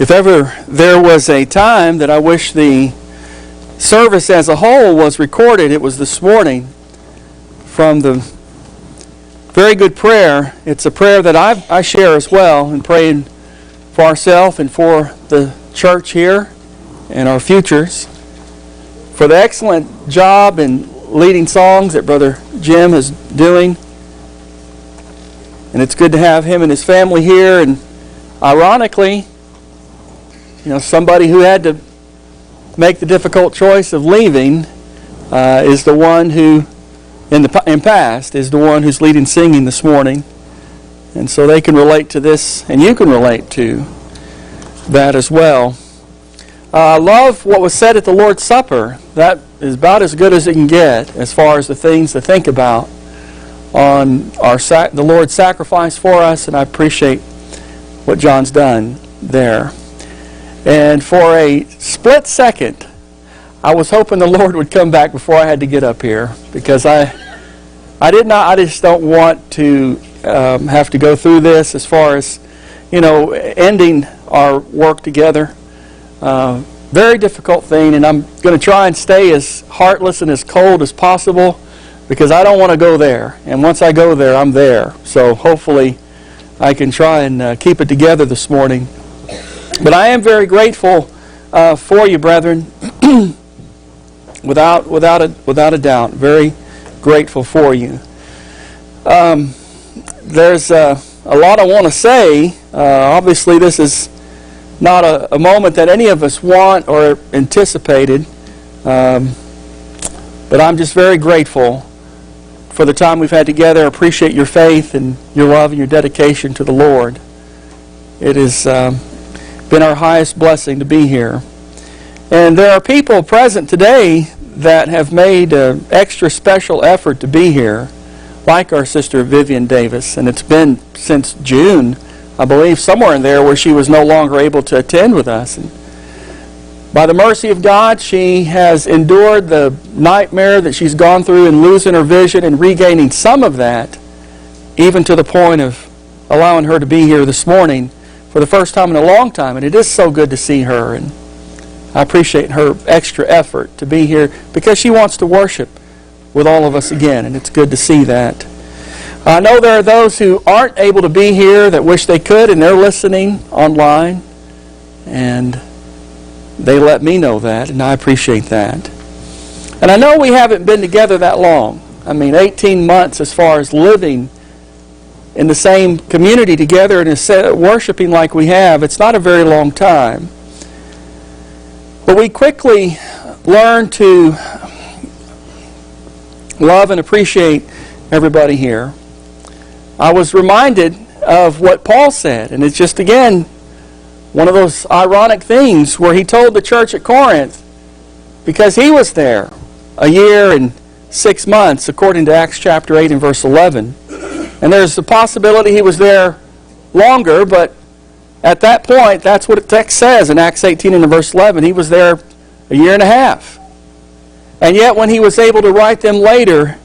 If ever there was a time that I wish the service as a whole was recorded, it was this morning from the very good prayer. It's a prayer that I share as well in praying for ourselves and for the church here and our futures. For the excellent job in leading songs that Brother Jim is doing. And it's good to have him and his family here. And ironically, somebody who had to make the difficult choice of leaving is the one who, in past, is the one who's leading singing this morning. And so they can relate to this, and you can relate to that as well. I love what was said at the Lord's Supper. That is about as good as it can get as far as the things to think about on the Lord's sacrifice for us, and I appreciate what John's done there. And for a split second, I was hoping the Lord would come back before I had to get up here, because I just don't want to have to go through this as far as, ending our work together. Very difficult thing, and I'm going to try and stay as heartless and as cold as possible, because I don't want to go there. And once I go there, I'm there. So hopefully I can try and keep it together this morning. But I am very grateful for you, brethren, without a doubt. Very grateful for you. There's a lot I want to say. Obviously, this is not a moment that any of us want or anticipated. But I'm just very grateful for the time we've had together. I appreciate your faith and your love and your dedication to the Lord. It has been our highest blessing to be here. And there are people present today that have made an extra special effort to be here, like our sister Vivian Davis. And it's been since June, I believe, somewhere in there, where she was no longer able to attend with us. And by the mercy of God, she has endured the nightmare that she's gone through in losing her vision and regaining some of that, even to the point of allowing her to be here this morning for the first time in a long time. And it is so good to see her. And I appreciate her extra effort to be here, because she wants to worship with all of us again. And it's good to see that. I know there are those who aren't able to be here that wish they could, and they're listening online. And they let me know that, and I appreciate that. And I know we haven't been together that long. 18 months as far as living in the same community together and worshiping like we have. It's not a very long time. But we quickly learn to love and appreciate everybody here. I was reminded of what Paul said, and it's just, again, one of those ironic things where he told the church at Corinth, because he was there a year and 6 months, according to Acts chapter 8 and verse 11. And there's a possibility he was there longer, but at that point, that's what the text says in Acts 18 and verse 11. He was there a year and a half. And yet when he was able to write them later,